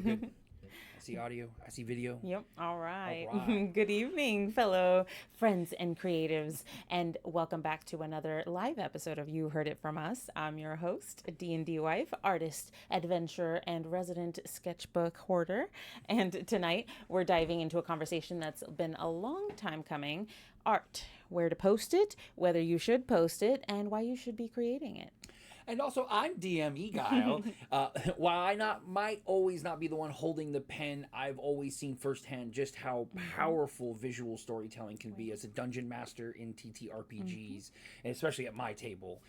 Good. I see audio. I see video. Yep. All right. All right. Good evening, fellow friends and creatives, and welcome back to another live episode of You Heard It From Us. I'm your host, D&D Wife, artist, adventurer, and resident sketchbook hoarder. And tonight we're diving into a conversation that's been a long time coming: art, where to post it, whether you should post it, and why you should be creating it. And also, I'm DM Eguile. While might always not be the one holding the pen, I've always seen firsthand just how powerful visual storytelling can be as a dungeon master in TTRPGs, and especially at my table.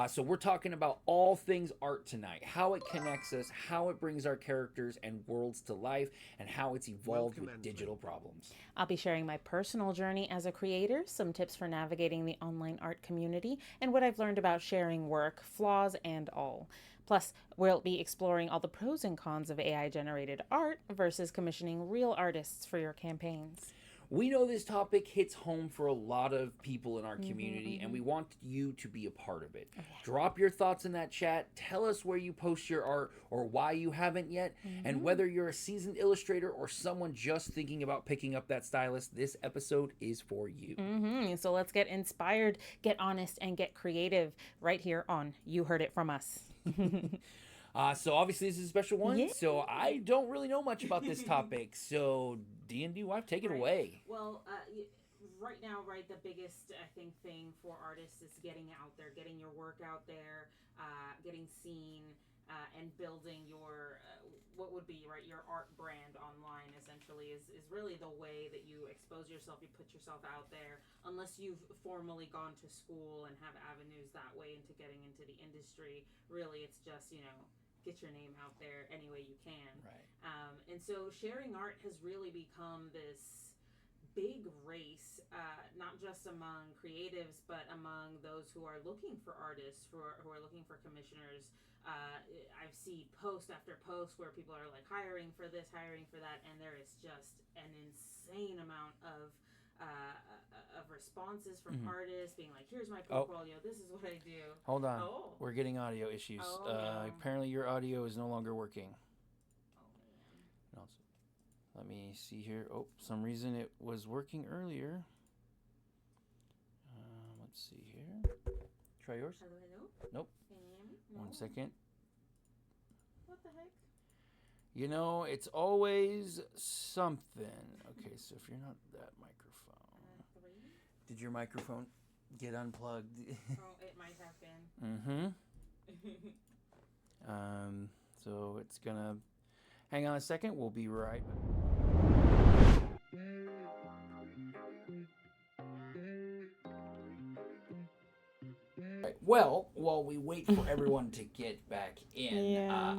So we're talking about all things art tonight, how it connects us, how it brings our characters and worlds to life, and how it's evolved with digital problems. I'll be sharing my personal journey as a creator, some tips for navigating the online art community, and what I've learned about sharing work, flaws, and all. Plus, we'll be exploring all the pros and cons of AI generated art versus commissioning real artists for your campaigns. We know this topic hits home for a lot of people in our community, and we want you to be a part of it. Drop your thoughts in that chat. Tell us where you post your art or why you haven't yet. And whether you're a seasoned illustrator or someone just thinking about picking up that stylus, this episode is for you. So let's get inspired, get honest, and get creative right here on You Heard It From Us. So obviously this is a special one. Yeah. So I don't really know much about this topic. So D&D Wife, take it away. Well, right now, the biggest, I think, thing for artists is getting out there, getting your work out there, getting seen, and building your, what would be, your art brand online, essentially, is really the way that you expose yourself, you put yourself out there, unless you've formally gone to school and have avenues that way into getting into the industry. Really, it's just, get your name out there any way you can. Right. And so sharing art has really become this big race, not just among creatives, but among those who are looking for artists, who are looking for commissioners. I've seen post after post where people are like hiring for this, hiring for that, and there is just an insane amount of responses from artists being like, here's my portfolio, this is what I do. Hold on. Oh. We're getting audio issues. No. Apparently your audio is no longer working. Oh, man. No, let me see here. Oh, some reason it was working earlier. Let's see here. Try yours. Hello? Nope. Can you hear me? No? 1 second. What the heck? It's always something. Okay, so if you're not that microphone. 3? Did your microphone get unplugged? Oh, it might have been. So it's gonna hang on a second. We'll be right back. Right, well, while we wait for everyone to get back in,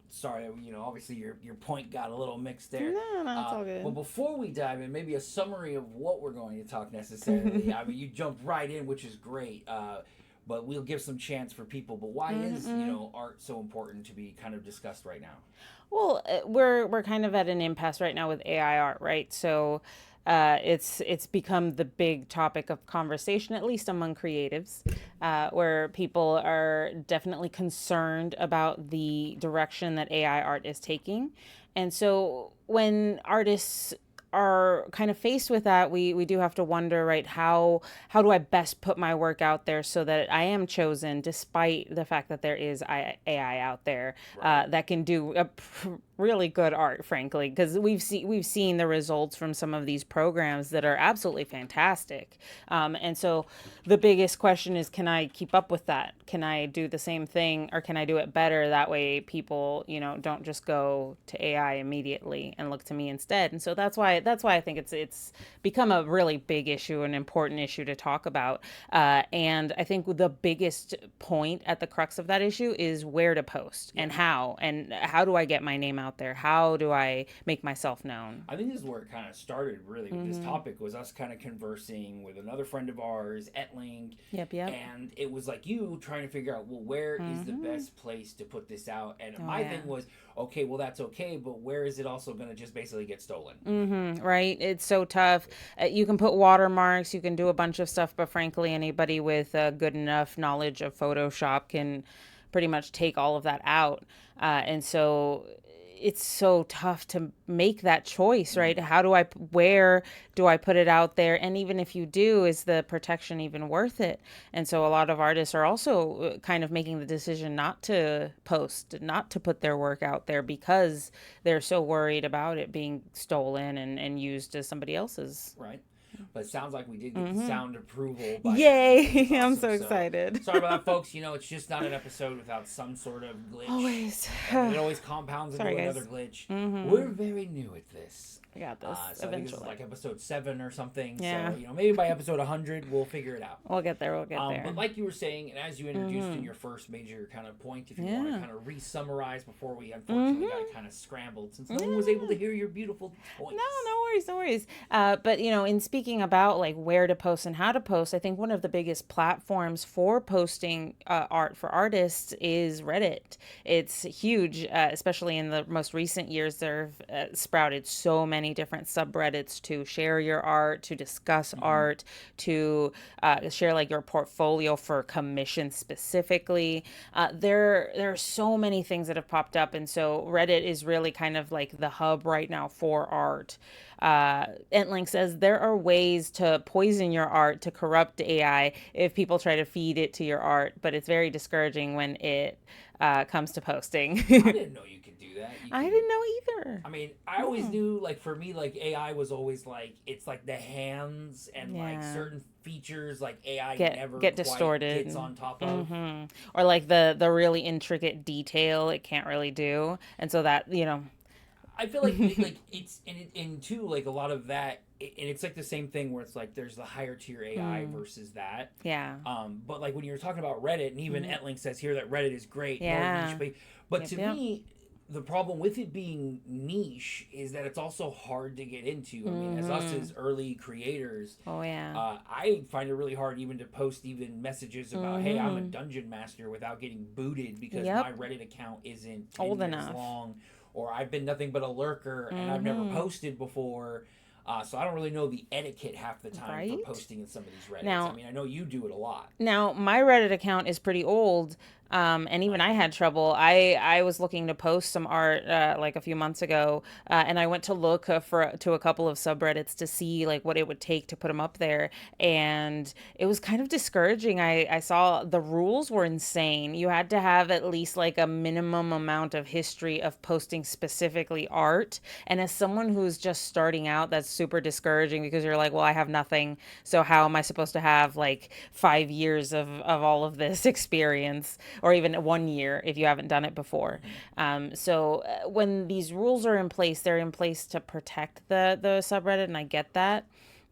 sorry, obviously your point got a little mixed there. No, it's all good. Well, before we dive in, maybe a summary of what we're going to talk necessarily. I mean, you jumped right in, which is great. But we'll give some chance for people. But why is art so important to be kind of discussed right now? Well, we're kind of at an impasse right now with AI art, right? So it's become the big topic of conversation, at least among creatives, where people are definitely concerned about the direction that AI art is taking. And so when artists are kind of faced with that, we do have to wonder, right, how do I best put my work out there so that I am chosen, despite the fact that there is AI out there that can do really good art, frankly, because we've seen the results from some of these programs that are absolutely fantastic. And so the biggest question is, can I keep up with that? Can I do the same thing, or can I do it better? That way people, don't just go to AI immediately and look to me instead. And so that's why I think it's become a really big issue, an important issue to talk about. And I think the biggest point at the crux of that issue is where to post and how do I get my name out there? How do I make myself known? I think this is where it kind of started, really, with this topic, was us kind of conversing with another friend of ours, Etling. Yep. And it was like you trying to figure out, well, where is the best place to put this out? And my thing was, okay, well, that's okay, but where is it also going to just basically get stolen? Right? It's so tough. You can put watermarks, you can do a bunch of stuff, but frankly, anybody with good enough knowledge of Photoshop can pretty much take all of that out. And so it's so tough to make that choice, right? Where do I put it out there? And even if you do, is the protection even worth it? And so a lot of artists are also kind of making the decision not to post, not to put their work out there because they're so worried about it being stolen and used as somebody else's. Right. But it sounds like we did get the sound approval by Yay! awesome. I'm so excited. Sorry about that, folks. It's just not an episode without some sort of glitch. Always. And it always compounds into another glitch. We're very new at this. I got this So eventually. I think this is like episode 7 or something. Yeah. So, maybe by episode 100, we'll figure it out. We'll get there. But like you were saying, and as you introduced in your first major kind of point, if you want to kind of re-summarize before we unfortunately got kind of scrambled, since no one was able to hear your beautiful points. No worries. But, in speaking about like where to post and how to post, I think one of the biggest platforms for posting art for artists is Reddit. It's huge, especially in the most recent years. There have sprouted so many different subreddits to share your art, to discuss art, to share like your portfolio for commission specifically. There are so many things that have popped up, and so Reddit is really kind of like the hub right now for art. Entlink says there are ways to poison your art to corrupt AI if people try to feed it to your art, but it's very discouraging when it comes to posting. I didn't know you could do that. I didn't know either. I mean, I always knew, like, for me, like, AI was always, like, it's, like, the hands and, like, certain features, like, AI never get quite distorted. gets on top of. Or, like, the really intricate detail it can't really do. And so that, I feel like, it's, and too, like, a lot of that, and it's, like, the same thing where it's, like, there's the higher tier AI versus that. Yeah. But, like, when you're talking about Reddit, and even Entlink says here that Reddit is great. Yeah. But to me, the problem with it being niche is that it's also hard to get into. I mean, as us as early creators, I find it really hard even to post even messages about, hey, I'm a dungeon master without getting booted because my Reddit account isn't 10 old years enough long, or I've been nothing but a lurker and I've never posted before. So I don't really know the etiquette half the time for posting in some of these Reddits. Now, I mean, I know you do it a lot. Now, my Reddit account is pretty old, and even I had trouble. I was looking to post some art like a few months ago, and I went to look to a couple of subreddits to see like what it would take to put them up there, and it was kind of discouraging. I saw the rules were insane. You had to have at least like a minimum amount of history of posting specifically art, and as someone who's just starting out, that's super discouraging because you're like, well, I have nothing, so how am I supposed to have like 5 years of all of this experience, or even 1 year if you haven't done it before. So when these rules are in place, they're in place to protect the subreddit, and I get that,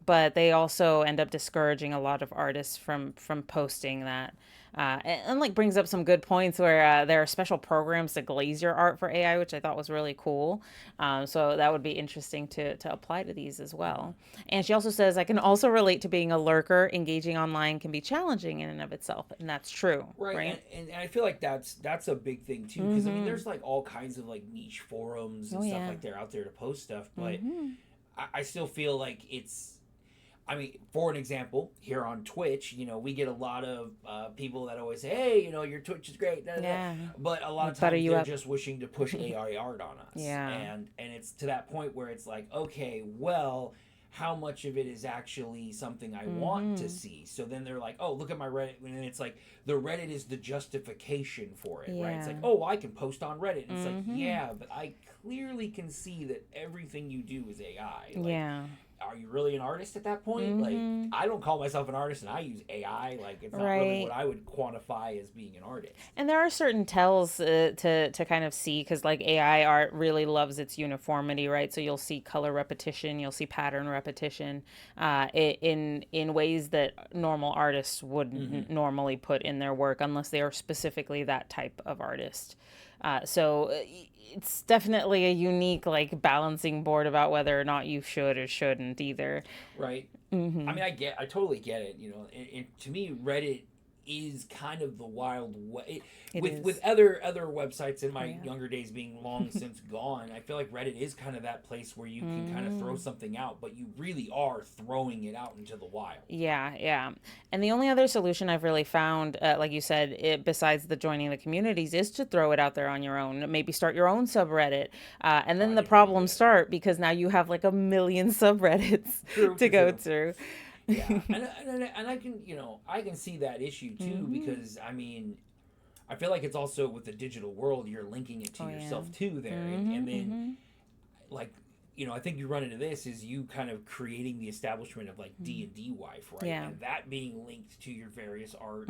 but they also end up discouraging a lot of artists from posting that. And like brings up some good points where there are special programs to glaze your art for AI, which I thought was really cool. So that would be interesting to apply to these as well. And she also says, I can also relate to being a lurker. Engaging online can be challenging in and of itself. And that's true. Right. And I feel like that's a big thing too. Because I mean, there's like all kinds of like niche forums and stuff like they're out there to post stuff. But I still feel like it's, I mean, for an example, here on Twitch, we get a lot of people that always say, hey, your Twitch is great. But a lot of times they're just wishing to push AI art on us. And it's to that point where it's like, okay, well, how much of it is actually something I want to see? So then they're like, oh, look at my Reddit. And it's like, the Reddit is the justification for it, right? It's like, oh, well, I can post on Reddit. And it's like, yeah, but I clearly can see that everything you do is AI. Like, are you really an artist at that point? Like, I don't call myself an artist and I use AI. Like, it's not really what I would quantify as being an artist. And there are certain tells to kind of see, because like AI art really loves its uniformity, right? So you'll see color repetition, you'll see pattern repetition in ways that normal artists wouldn't normally put in their work unless they are specifically that type of artist. So it's definitely a unique like balancing board about whether or not you should or shouldn't either. Right. I mean, I totally get it. And to me, Reddit is kind of the wild way. It With is. with other websites in my Yeah. younger days being long since gone, I feel like Reddit is kind of that place where you can kind of throw something out, but you really are throwing it out into the wild. Yeah, yeah. And the only other solution I've really found, like you said, besides the joining the communities, is to throw it out there on your own. Maybe start your own subreddit. And then the problems start because now you have like a million subreddits True, to true, go true. through. Yeah, and I can, I can see that issue too, because I mean, I feel like it's also with the digital world, you're linking it to yourself too there, and then like, I think you run into this is you kind of creating the establishment of like D&D Wife, right? Yeah. And that being linked to your various art.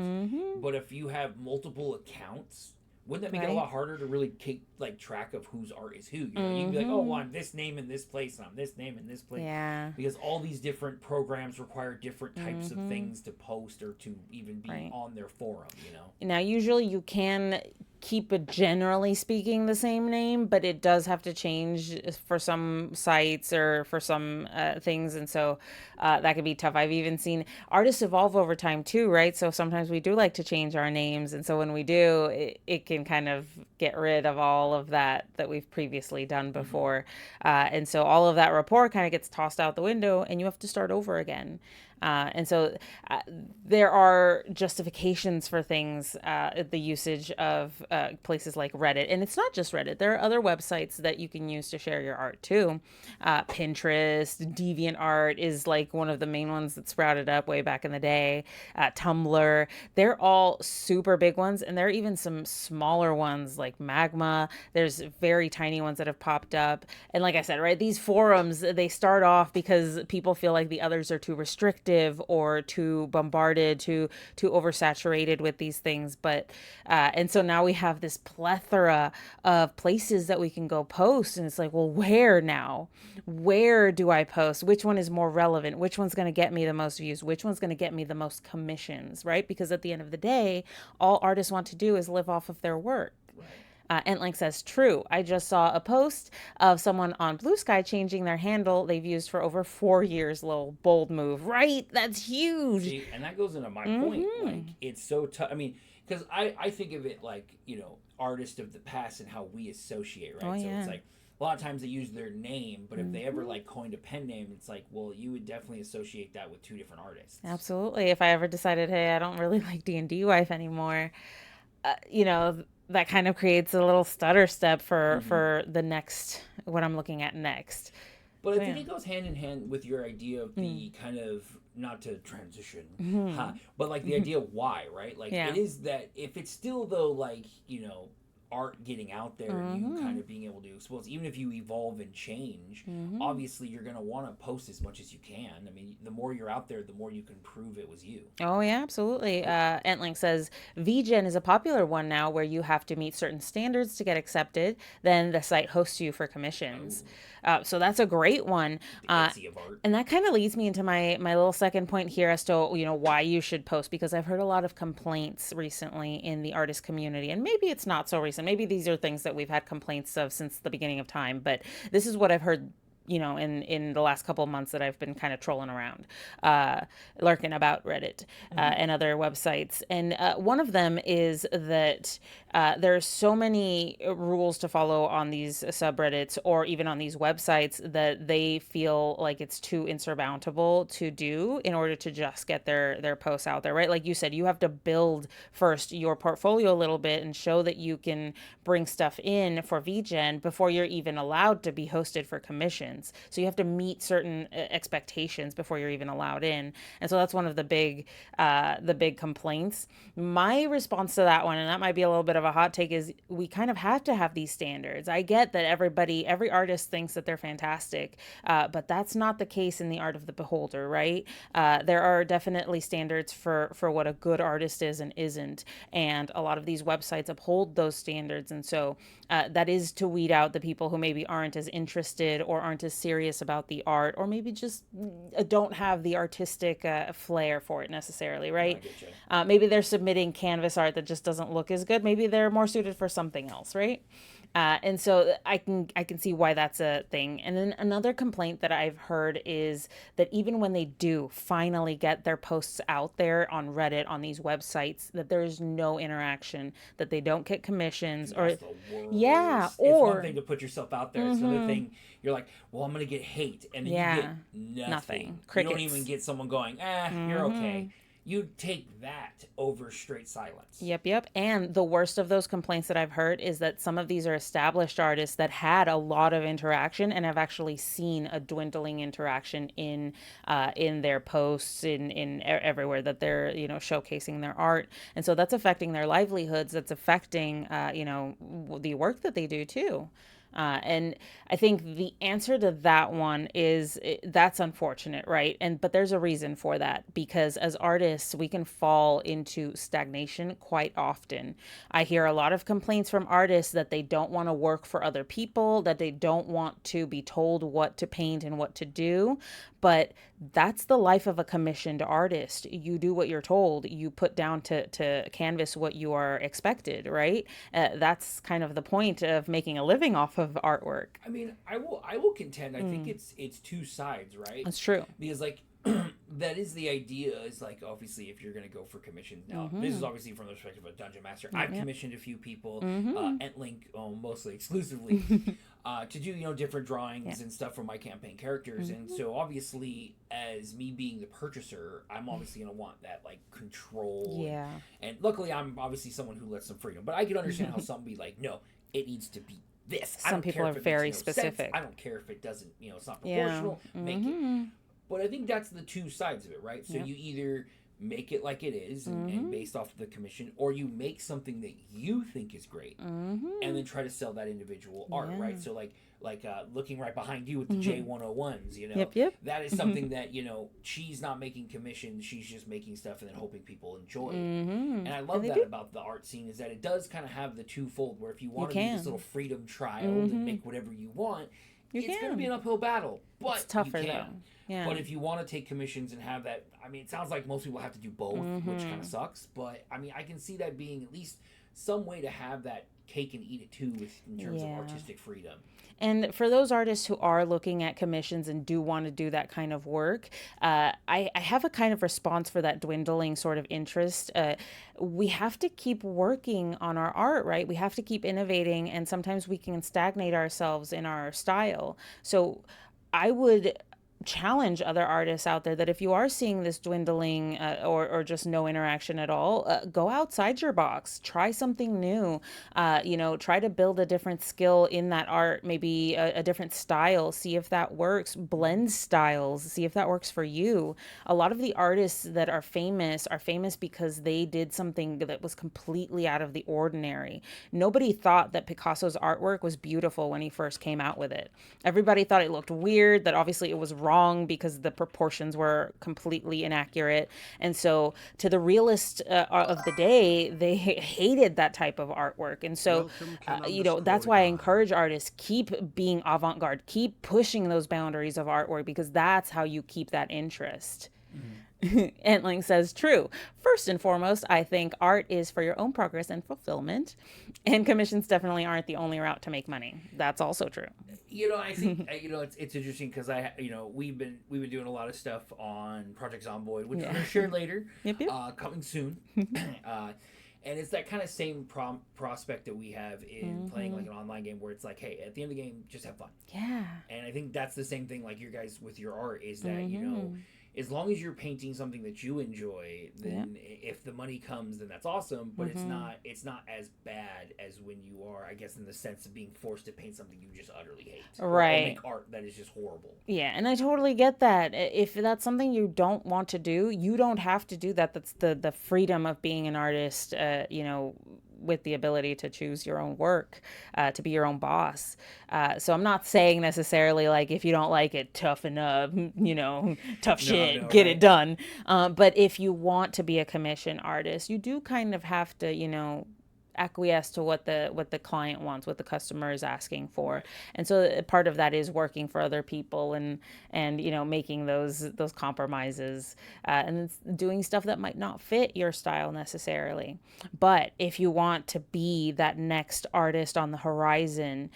But if you have multiple accounts, wouldn't that make it a Right. lot harder to really keep like track of whose art is who? You know, you'd be like, oh, well, I'm this name in this place, and I'm this name in this place. Yeah. Because all these different programs require different types of things to post or to even be Right. on their forum, Now, usually you can keep it generally speaking the same name, but it does have to change for some sites or for some things. And so that could be tough. I've even seen artists evolve over time too, right? So sometimes we do like to change our names. And so when we do, it can kind of get rid of all of that we've previously done before. And so all of that rapport kind of gets tossed out the window and you have to start over again. And so there are justifications for things, the usage of places like Reddit. And it's not just Reddit. There are other websites that you can use to share your art too. Pinterest, DeviantArt is like one of the main ones that sprouted up way back in the day. Tumblr. They're all super big ones. And there are even some smaller ones like Magma. There's very tiny ones that have popped up. And like I said, right, these forums, they start off because people feel like the others are too restrictive or too bombarded, too oversaturated with these things. But and so now we have this plethora of places that we can go post, and it's like, well, where now? Where do I post? Which one is more relevant? Which one's going to get me the most views? Which one's going to get me the most commissions? Right? Because at the end of the day, all artists want to do is live off of their work. Entlink says, true. I just saw a post of someone on Blue Sky changing their handle they've used for over 4 years. Little bold move, right? That's huge. See, and that goes into my point. Like, it's so tough. I mean, because I think of it like, artists of the past and how we associate, right? Oh, So yeah. it's like, a lot of times they use their name, but if they ever like coined a pen name, it's like, well, you would definitely associate that with two different artists. Absolutely. If I ever decided, hey, I don't really like D&D Wife anymore, that kind of creates a little stutter step for the next, what I'm looking at next. But I think it goes hand in hand with your idea of the kind of, not to transition, but like the idea of why, right? Like, Yeah. it is that if it's still, though, like, art getting out there and you kind of being able to expose, even if you evolve and change, obviously you're going to want to post as much as you can. I mean, the more you're out there, the more you can prove it was you. Oh, yeah, absolutely. Entlink says VGen is a popular one now where you have to meet certain standards to get accepted. Then the site hosts you for commissions. So that's a great one. The Etsy of art. And that kind of leads me into my little second point here as to, why you should post, because I've heard a lot of complaints recently in the artist community. And maybe it's not so recent. Maybe these are things that we've had complaints of since the beginning of time. But this is what I've heard in the last couple of months that I've been kind of trolling around, lurking about Reddit and other websites. And one of them is that there's so many rules to follow on these subreddits or even on these websites that they feel like it's too insurmountable to do in order to just get their posts out there, right? Like you said, you have to build first your portfolio a little bit and show that you can bring stuff in for VGen before you're even allowed to be hosted for commissions. So you have to meet certain expectations before you're even allowed in. And so that's one of the big complaints. My response to that one, and that might be a little bit of a hot take, is we kind of have to have these standards. I get that every artist thinks that they're fantastic, but that's not the case in the art of the beholder, right? There are definitely standards for what a good artist is and isn't. And a lot of these websites uphold those standards. And so that is to weed out the people who maybe aren't as interested or aren't as serious about the art, or maybe just don't have the artistic flair for it necessarily, right? I get you. Maybe they're submitting canvas art that just doesn't look as good. Maybe they're more suited for something else, right? And so I can see why that's a thing. And then another complaint that I've heard is that even when they do finally get their posts out there on Reddit, on these websites, that there's no interaction, that they don't get commissions, Dude, or that's the yeah, worst. It's one or thing to put yourself out there. It's another thing. You're like, well, I'm gonna get hate, and then you get yeah, nothing. nothing, You don't even crickets. get someone going, you're okay. You take that over straight silence. Yep, yep. And the worst of those complaints that I've heard is that some of these are established artists that had a lot of interaction and have actually seen a dwindling interaction in their posts, everywhere that they're showcasing their art, and so that's affecting their livelihoods. That's affecting the work that they do too. And I think the answer to that one is that's unfortunate, right? But there's a reason for that, because as artists, we can fall into stagnation quite often. I hear a lot of complaints from artists that they don't want to work for other people, that they don't want to be told what to paint and what to do. But that's the life of a commissioned artist. You do what you're told. You put down to canvas what you are expected, right? That's kind of the point of making a living off of artwork. I mean, I will contend. I think it's two sides, right? That's true. Because like that is the idea. Is like obviously if you're gonna go for commissions now, this is obviously from the perspective of a dungeon master. I've commissioned a few people, Entlink mostly exclusively, to do different drawings and stuff for my campaign characters, and so obviously as me being the purchaser, I'm obviously gonna want that like control. Yeah. And luckily I'm obviously someone who lets some freedom, but I can understand how some be like, no, it needs to be this. Some people are very specific. Sense. I don't care if it doesn't, it's not proportional. Make it. But I think that's the two sides of it, right? So you either make it like it is and based off of the commission, or you make something that you think is great and then try to sell that individual art, right? So like looking right behind you with the J101s, Yep. that is something that, she's not making commissions, she's just making stuff and then hoping people enjoy it. And I love that about the art scene, is that it does kind of have the twofold, where if you want to do this little freedom trial and make whatever you want, it's going to be an uphill battle, but it's tougher you can. though. Yeah. But if you want to take commissions and have that, I mean, it sounds like most people have to do both, which kind of sucks. But I mean, I can see that being at least some way to have that cake and eat it too, in terms of artistic freedom. And for those artists who are looking at commissions and do want to do that kind of work, I have a kind of response for that dwindling sort of interest. We have to keep working on our art, right? We have to keep innovating, and sometimes we can stagnate ourselves in our style. So I would challenge other artists out there that if you are seeing this dwindling or just no interaction at all, go outside your box, try something new, try to build a different skill in that art, maybe a different style, see if that works, blend styles, see if that works for you. A lot of the artists that are famous because they did something that was completely out of the ordinary. Nobody thought that Picasso's artwork was beautiful when he first came out with it. Everybody thought it looked weird, that obviously it was wrong because the proportions were completely inaccurate. And so to the realist of the day, they hated that type of artwork. And so, that's why I encourage artists, keep being avant-garde, keep pushing those boundaries of artwork, because that's how you keep that interest. Entling says, true. First and foremost, I think art is for your own progress and fulfillment, and commissions definitely aren't the only route to make money. That's also true. I think it's interesting because we've been doing a lot of stuff on Project Zomboid, which we're gonna share later. Coming soon. And it's that kind of same prospect that we have in playing like an online game, where it's like, hey, at the end of the game, just have fun. Yeah. And I think that's the same thing like your guys with your art, is that as long as you're painting something that you enjoy, then if the money comes, then that's awesome. But it's not as bad as when you are, I guess, in the sense of being forced to paint something you just utterly hate, right? Or make art that is just horrible. Yeah, and I totally get that. If that's something you don't want to do, you don't have to do that. That's the freedom of being an artist. With the ability to choose your own work, to be your own boss. So I'm not saying necessarily like, if you don't like it, toughen up, tough shit, get it done. But if you want to be a commission artist, you do kind of have to, acquiesce to what the client wants, what the customer is asking for. And so part of that is working for other people and making those compromises, and doing stuff that might not fit your style necessarily. But if you want to be that next artist on the horizon,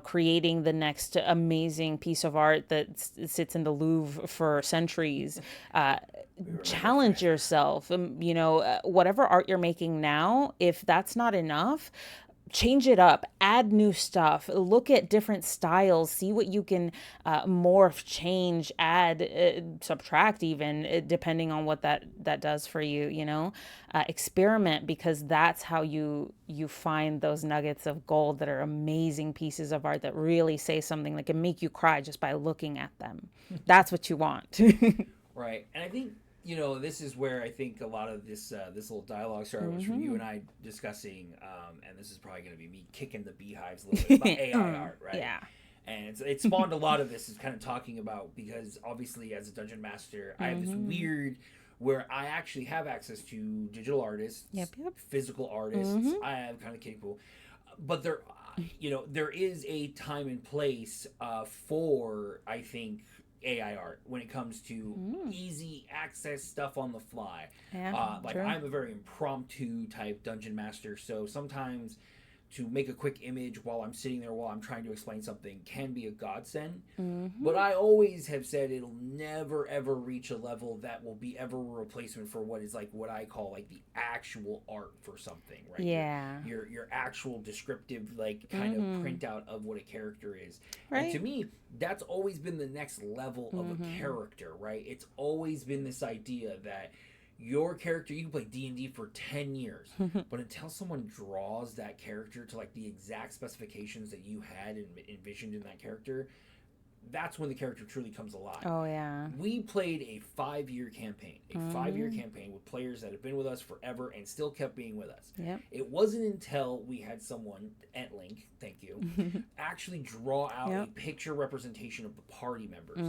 creating the next amazing piece of art that sits in the Louvre for centuries, challenge yourself. Whatever art you're making now, if that's not enough, change it up, add new stuff, look at different styles, see what you can morph, change, add, subtract, even depending on what that does for you. Experiment, because that's how you find those nuggets of gold that are amazing pieces of art that really say something that can make you cry just by looking at them. That's what you want. Right. And I think this is where I think a lot of this little dialogue started was from you and I discussing, and this is probably going to be me kicking the beehives a little bit about AI art, right? Yeah. And it spawned a lot of this, is kind of talking about, because obviously as a dungeon master, I have this weird where I actually have access to digital artists, physical artists. I have kind of capable, but there is a time and place for, I think, AI art when it comes to easy access stuff on the fly. True. I'm a very impromptu type dungeon master, so sometimes to make a quick image while I'm sitting there while I'm trying to explain something can be a godsend. But I always have said it'll never ever reach a level that will be ever a replacement for what is what I call the actual art for something, right? Yeah. Your actual descriptive kind of printout of what a character is. Right. And to me, that's always been the next level of a character, right? It's always been this idea that your character, you can play D&D for 10 years, but until someone draws that character to the exact specifications that you had and envisioned in that character, that's when the character truly comes alive. Oh, yeah. We played a 5-year campaign, campaign with players that have been with us forever and still kept being with us. Yep. It wasn't until we had someone, Link, thank you, actually draw out a picture representation of the party members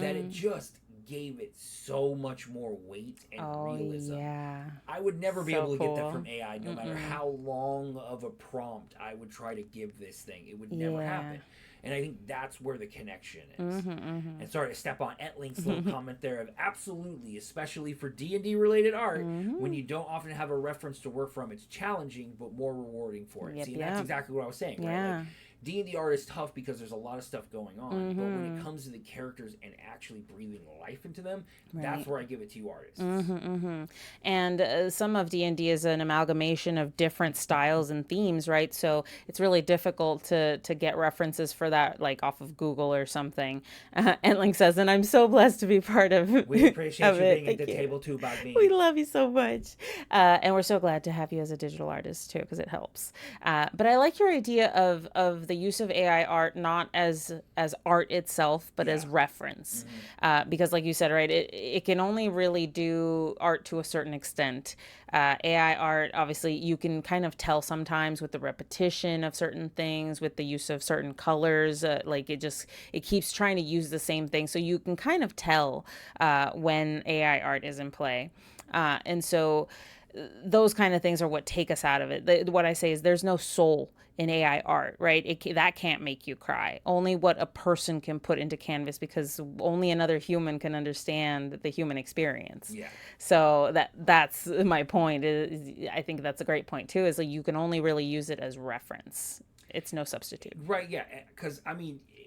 that it just gave it so much more weight and realism. Yeah. I would never be able to get that from AI, no matter how long of a prompt I would try to give this thing. It would never happen. And I think that's where the connection is. And sorry to step on Etlink's little comment there of absolutely, especially for D&D related art, when you don't often have a reference to work from, it's challenging but more rewarding for it. See, and that's exactly what I was saying, right? D&D art is tough because there's a lot of stuff going on, but when it comes to the characters and actually breathing life into them, that's where I give it to you artists. And some of D&D is an amalgamation of different styles and themes, right? So it's really difficult to get references for that, off of Google or something. And Link says, and I'm so blessed to be part of We appreciate of you it. being at the table too, Bobby. We love you so much. And we're so glad to have you as a digital artist too, because it helps. But I like your idea of the use of AI art not as art itself, but as reference. Because like you said, right, it can only really do art to a certain extent. AI art, obviously, you can kind of tell sometimes with the repetition of certain things, with the use of certain colors, it keeps trying to use the same thing. So you can kind of tell when AI art is in play. And so those kind of things are what take us out of it. What I say is there's no soul in AI art, right? That can't make you cry. Only what a person can put into canvas, because only another human can understand the human experience. Yeah. So that's my point. I think that's a great point too, is you can only really use it as reference. It's no substitute. Right, yeah, because,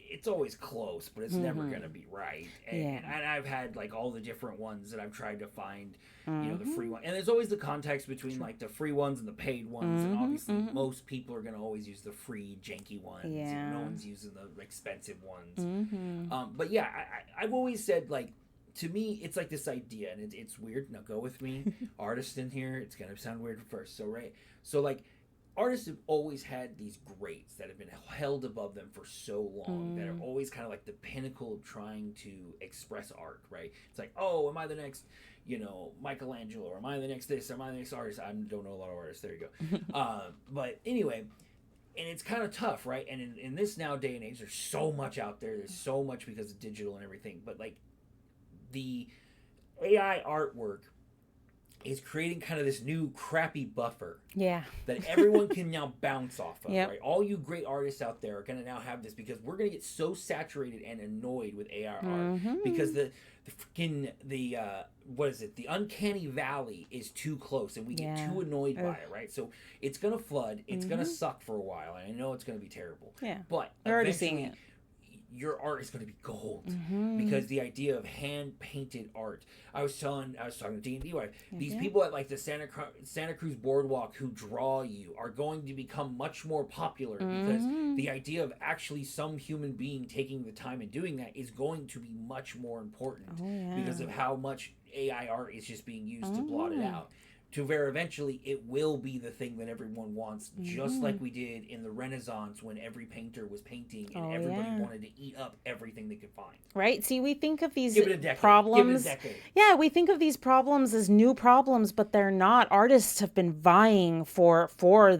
it's always close, but it's never going to be right. And I've had, all the different ones that I've tried to find, the free one. And there's always the context between, the free ones and the paid ones. And obviously, most people are going to always use the free, janky ones. Yeah. No one's using the expensive ones. But, yeah, I've always said, to me, it's this idea, and it's weird. Now, go with me. Artist in here. It's going to sound weird at first. So, right. So, artists have always had these greats that have been held above them for so long that are always kind of the pinnacle of trying to express art, right? It's oh, am I the next, Michelangelo, or am I the next this, or am I the next artist? I don't know a lot of artists. There you go. But anyway, and it's kind of tough, right? And in this now day and age, there's so much out there. There's so much because of digital and everything. But the AI artwork is creating kind of this new crappy buffer Yeah. that everyone can now bounce off of, Yep. right? All you great artists out there are going to now have this because we're going to get so saturated and annoyed with AI art because the freaking what is it? The uncanny valley is too close and we get too annoyed by it, right? So it's going to flood. It's going to suck for a while, and I know it's going to be terrible. Yeah. But You're already seeing it. Your art is going to be gold because the idea of hand painted art. I was talking to DNDWife. These people at like the Santa Cruz Boardwalk who draw you are going to become much more popular because the idea of actually some human being taking the time and doing that is going to be much more important because of how much AI art is just being used to blot it out. To where eventually it will be the thing that everyone wants, just like we did in the Renaissance when every painter was painting and everybody wanted to eat up everything they could find. Right? See, we think of these Give it a decade. problems. Give it a decade. Yeah, we think of these problems as new problems, but they're not. Artists have been vying for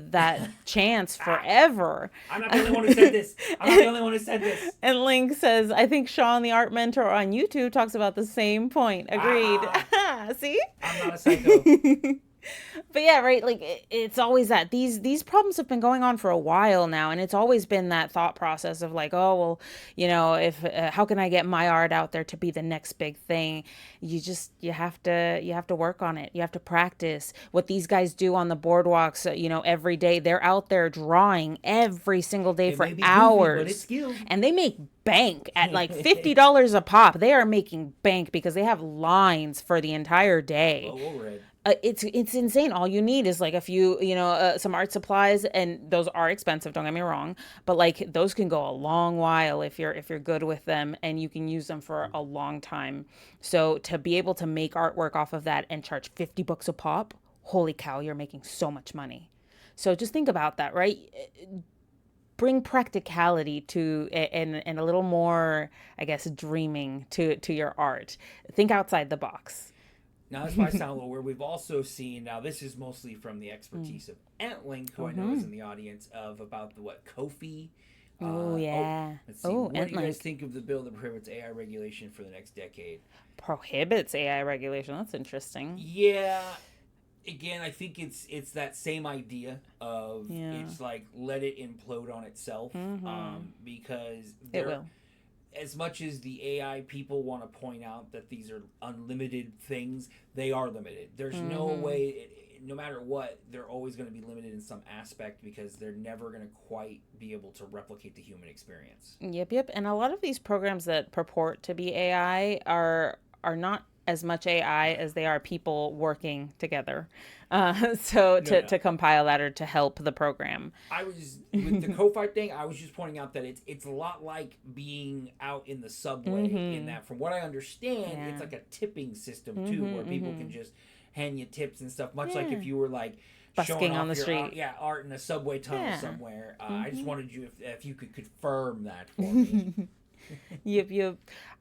that chance forever. I'm not the only one who said this. I'm not the only one who said this. And Link says, I think Sean, the art mentor on YouTube, talks about the same point. Agreed. See? I'm not a psycho. But yeah, right, like it's always that these problems have been going on for a while now, and it's always been that thought process of like, oh well, you know, if how can I get my art out there to be the next big thing? You have to work on it. You have to practice. What these guys do on the boardwalks, you know, every day, they're out there drawing every single day for hours, but it's skilled. and they make bank at like $50 a pop. They are making bank because they have lines for the entire day. Oh, red. It's insane. All you need is like a few, some art supplies, and those are expensive. Don't get me wrong, but like those can go a long while if you're good with them, and you can use them for a long time. So to be able to make artwork off of that and charge $50 a pop, holy cow, you're making so much money. So just think about that, right? Bring practicality to and a little more, I guess, dreaming to your art. Think outside the box. Now, this might sound a little weird. We've also seen, now this is mostly from the expertise of Antlink, who I know is in the audience, about Ko-fi. Let's see. What do you guys think of the bill that prohibits AI regulation for the next decade? Prohibits AI regulation? That's interesting. Yeah. Again, I think it's that same idea of it's like let it implode on itself because it will. As much as the AI people want to point out that these are unlimited things, they are limited. There's no way, no matter what, they're always going to be limited in some aspect because they're never going to quite be able to replicate the human experience. Yep. And a lot of these programs that purport to be AI are not as much AI as they are people working together. To compile that or to help the program. I was with the Ko-fi thing. I was just pointing out that it's a lot like being out in the subway. In that, from what I understand, it's like a tipping system too, where people can just hand you tips and stuff. Much like if you were like busking on the street, art in a subway tunnel somewhere. I just wanted you if you could confirm that for me. Yep.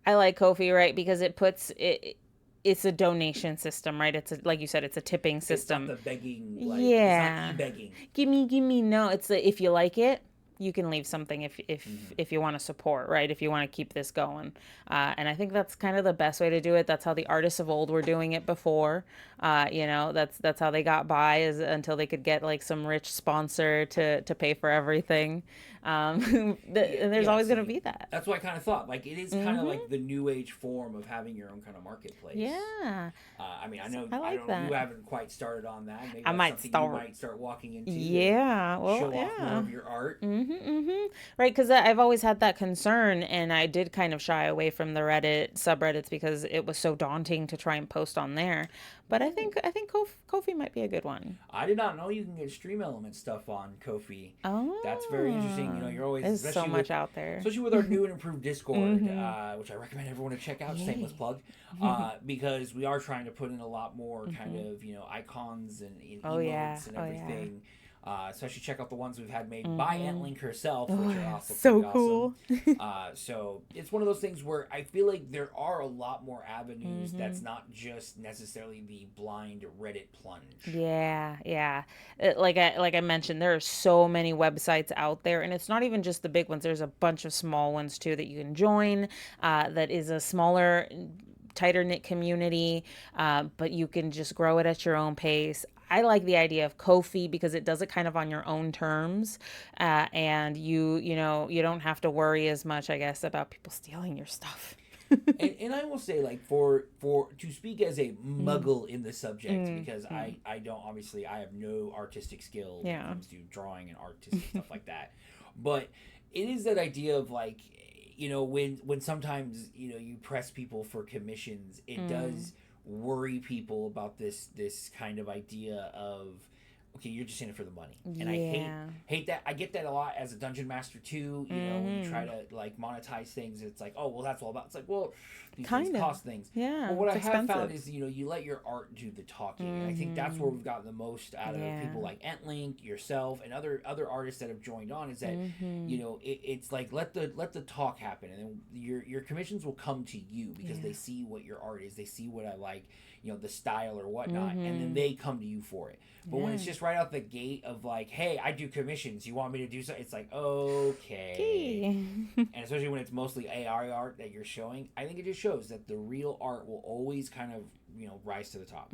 I like Ko-fi, right, because it puts it. It's a donation system, right? It's like you said, it's a tipping system. It's not the begging, it's not e-begging. Gimme. No, it's if you like it, you can leave something if you want to support, right? If you want to keep this going. And I think that's kind of the best way to do it. That's how the artists of old were doing it before. That's how they got by is until they could get like some rich sponsor to pay for everything. And there's always going to be that. That's what I kind of thought. Like it is kind of like the new age form of having your own kind of marketplace. Yeah. I mean, I don't that. know, you haven't quite started on that. Maybe I might start. You might start walking into. Yeah. Show off more of your art. Right, because I've always had that concern, and I did kind of shy away from the Reddit subreddits because it was so daunting to try and post on there. But I think Ko-fi might be a good one. I did not know you can get stream element stuff on Ko-fi. Oh, that's very interesting. You're always there's so much out there, especially with our new and improved Discord, which I recommend everyone to check out. Shameless plug, because we are trying to put in a lot more kind of icons and emotes and everything. So I should check out the ones we've had made by Antlink herself, which are also so pretty cool. Awesome. So it's one of those things where I feel like there are a lot more avenues that's not just necessarily the blind Reddit plunge. Yeah. Like I mentioned, there are so many websites out there, and it's not even just the big ones. There's a bunch of small ones too that you can join. That is a smaller tighter knit community, but you can just grow it at your own pace. I like the idea of Ko-fi because it does it kind of on your own terms, and you don't have to worry as much, I guess, about people stealing your stuff. And I will say, like, for to speak as a muggle in the subject, because I don't, obviously I have no artistic skill when it comes to drawing and artistic stuff like that, but it is that idea of, like, when sometimes you press people for commissions, it does worry people about this kind of idea of, okay, you're just in it for the money. And I hate that. I get that a lot as a dungeon master too. When you try to, like, monetize things, it's like, oh, well, that's all about. It's like, well, these things cost things. Yeah. But what I have found is, you let your art do the talking. And I think that's where we've gotten the most out of people like Entlink, yourself, and other artists that have joined on, is that, it's like, let the talk happen, and then your commissions will come to you because they see what your art is. They see what I like, the style or whatnot, and then they come to you for it. But when it's just right out the gate of, like, hey, I do commissions, you want me to do something? It's like, okay. And especially when it's mostly AI art that you're showing, I think it just shows that the real art will always kind of, rise to the top.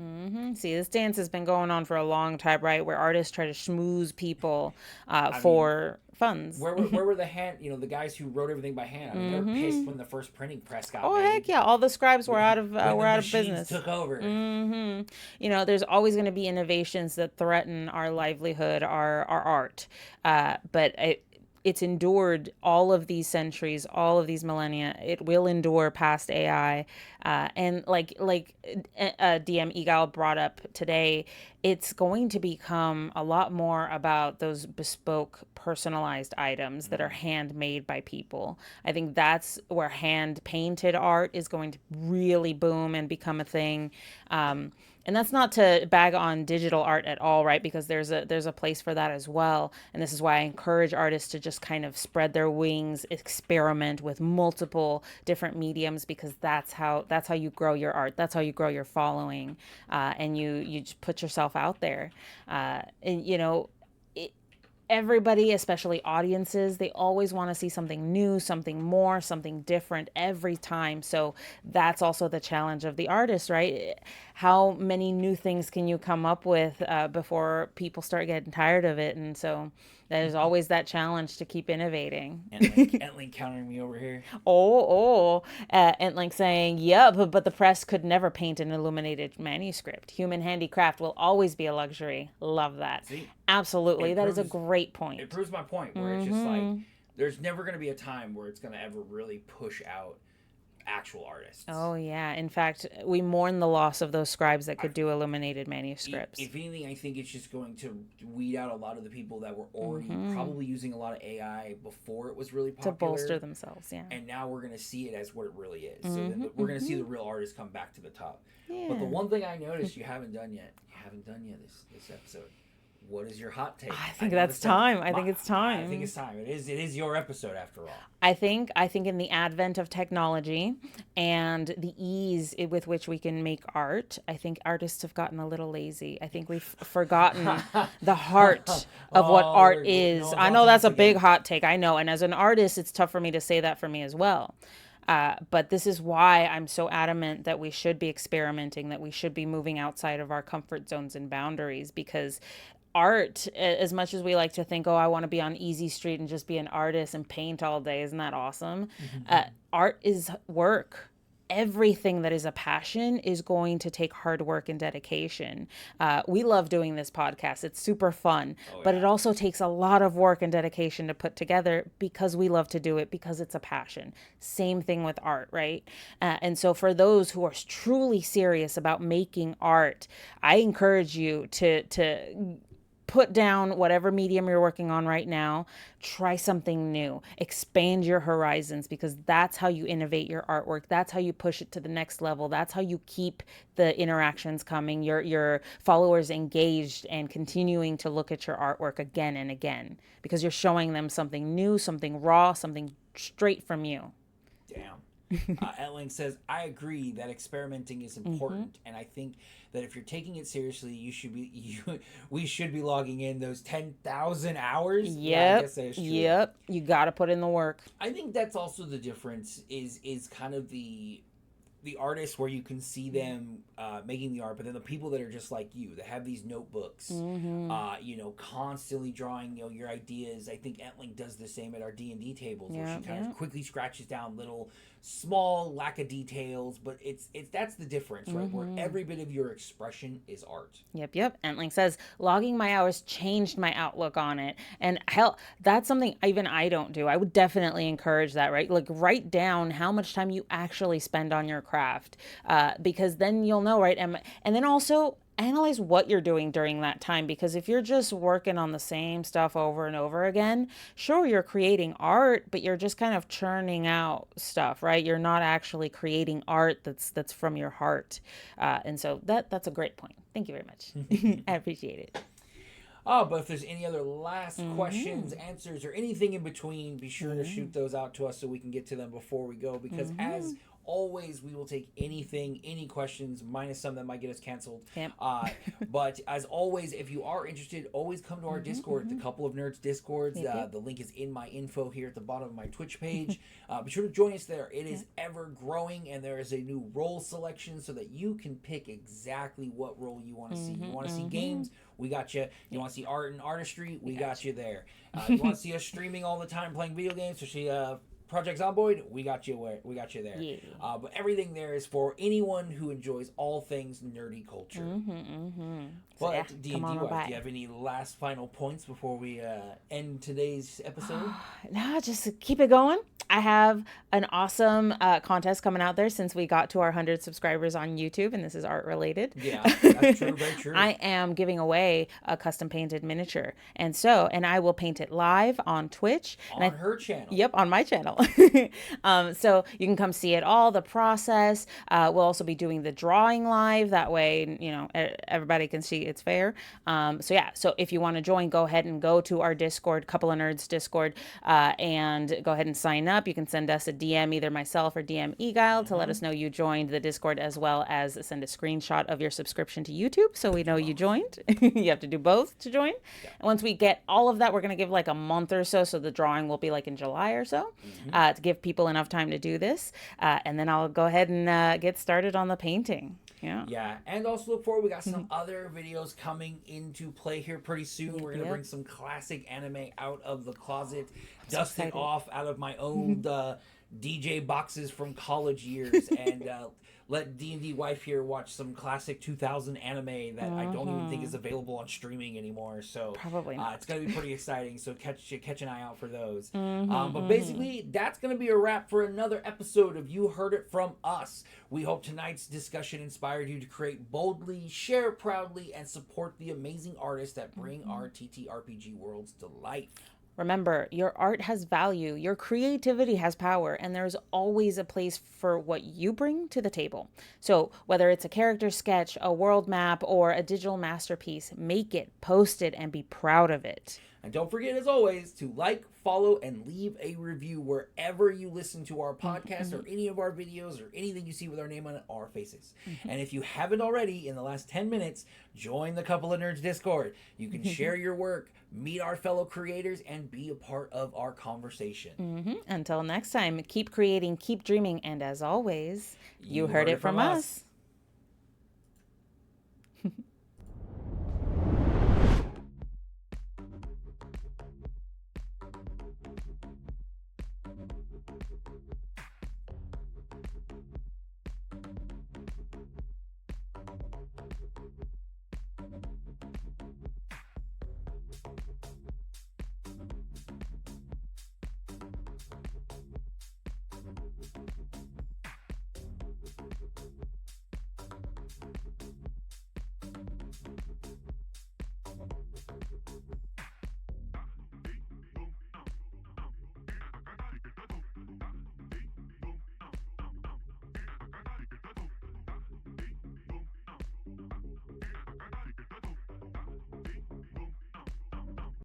See, this dance has been going on for a long time, right? Where artists try to schmooze people for funds. Where were the guys who wrote everything by hand? I mean, they were pissed when the first printing press got made. Heck yeah! All the scribes were out of business. Took over. There's always going to be innovations that threaten our livelihood, our art, but it's endured all of these centuries, all of these millennia. It will endure past AI, and like DM Eguile brought up today, it's going to become a lot more about those bespoke, personalized items that are handmade by people. I think that's where hand painted art is going to really boom and become a thing. And that's not to bag on digital art at all, right? Because there's a place for that as well. And this is why I encourage artists to just kind of spread their wings, experiment with multiple different mediums, because that's how you grow your art. That's how you grow your following, and you just put yourself out there. Everybody, especially audiences, they always want to see something new, something more, something different every time. So that's also the challenge of the artist, right? How many new things can you come up with before people start getting tired of it? And so there's always that challenge to keep innovating. Entlink countering me over here. Entlink saying, yeah, but the press could never paint an illuminated manuscript. Human handicraft will always be a luxury. Love that. See? Absolutely. That is a great point. It proves my point, where it's just like, there's never going to be a time where it's going to ever really push out actual artists. Oh, yeah. In fact, we mourn the loss of those scribes that could do illuminated manuscripts. If anything, I think it's just going to weed out a lot of the people that were already probably using a lot of AI before it was really popular. To bolster themselves, yeah. And now we're going to see it as what it really is. So then we're going to see the real artists come back to the top. Yeah. But the one thing I noticed you haven't done yet this episode. What is your hot take? I think that's time. I think it's time. I think it's time. It is your episode after all. I think in the advent of technology and the ease with which we can make art, I think artists have gotten a little lazy. I think we've forgotten the heart of what art is. I know that's a big hot take. I know. And as an artist, it's tough for me to say that for me as well. But this is why I'm so adamant that we should be experimenting, that we should be moving outside of our comfort zones and boundaries, because art, as much as we like to think, I want to be on Easy Street and just be an artist and paint all day, isn't that awesome? Art is work. Everything that is a passion is going to take hard work and dedication. We love doing this podcast. It's super fun, but it also takes a lot of work and dedication to put together, because we love to do it, because it's a passion. Same thing with art, right? And so for those who are truly serious about making art, I encourage you to put down whatever medium you're working on right now, try something new, expand your horizons, because that's how you innovate your artwork. That's how you push it to the next level. That's how you keep the interactions coming, your followers engaged and continuing to look at your artwork again and again, because you're showing them something new, something raw, something straight from you. Damn. Entlink says, I agree that experimenting is important, and I think that if you're taking it seriously, we should be logging in those 10,000 hours. Yep. Yeah, I guess that is true. Yep. You got to put in the work. I think that's also the difference, is kind of the the artists where you can see them making the art, but then the people that are just like you, that have these notebooks, constantly drawing, your ideas. I think Entling does the same at our D&D tables, where she kind of quickly scratches down little small lack of details, but it's that's the difference, right? Where every bit of your expression is art. Yep. Entling says, logging my hours changed my outlook on it. And hell, that's something even I don't do. I would definitely encourage that, right? Like, write down how much time you actually spend on your craft, because then you'll know, right? And then also analyze what you're doing during that time, because if you're just working on the same stuff over and over again, sure, you're creating art, but you're just kind of churning out stuff, right? You're not actually creating art that's from your heart. And so that's a great point. Thank you very much. I appreciate it. Oh, but if there's any other last questions, answers, or anything in between, be sure to shoot those out to us so we can get to them before we go, because as always, we will take any questions, minus some that might get us canceled. Yep. But as always, if you are interested, always come to our Discord, the Couple of Nerds Discords. The link is in my info here at the bottom of my Twitch page. Be sure to join us there. It is ever growing, and there is a new role selection so that you can pick exactly what role you want to see. You want to see games? We got you. You want to see art and artistry? We got you there. You want to see us streaming all the time, playing video games, so see Project Zomboid, we got you there. Yeah. But everything there is for anyone who enjoys all things nerdy culture. But D&DWife, do you have any last final points before we end today's episode? No, just keep it going. I have an awesome contest coming out there since we got to our 100 subscribers on YouTube, and this is art related. Yeah, that's true, very true. I am giving away a custom painted miniature, and I will paint it live on Twitch. On her channel. Yep, on my channel. So you can come see it all, the process. We'll also be doing the drawing live. That way, everybody can see it's fair. So if you want to join, go ahead and go to our Discord, Couple of Nerds Discord, and go ahead and sign up. You can send us a DM, either myself or DM Eguile, to let us know you joined the Discord, as well as send a screenshot of your subscription to YouTube so we know you joined. You have to do both to join. Yeah. And once we get all of that, we're going to give like a month or so the drawing will be like in July or so, to give people enough time to do this. And then I'll go ahead and get started on the painting. Yeah, and also look forward, we got some other videos coming into play here pretty soon. We're going to bring some classic anime out of the closet, dust it off out of my old DJ boxes from college years, and let D&DWife here watch some classic 2000 anime that I don't even think is available on streaming anymore. So probably not. It's going to be pretty exciting. So catch an eye out for those. But basically, that's going to be a wrap for another episode of You Heard It From Us. We hope tonight's discussion inspired you to create boldly, share proudly, and support the amazing artists that bring our TTRPG worlds to life. Remember, your art has value, your creativity has power, and there's always a place for what you bring to the table. So whether it's a character sketch, a world map, or a digital masterpiece, make it, post it, and be proud of it. And don't forget, as always, to like, follow, and leave a review wherever you listen to our podcast or any of our videos or anything you see with our name on it, our faces. And if you haven't already, in the last 10 minutes, join the Couple of Nerds Discord. You can share your work, meet our fellow creators, and be a part of our conversation. Until next time, keep creating, keep dreaming, and as always, you heard it from us.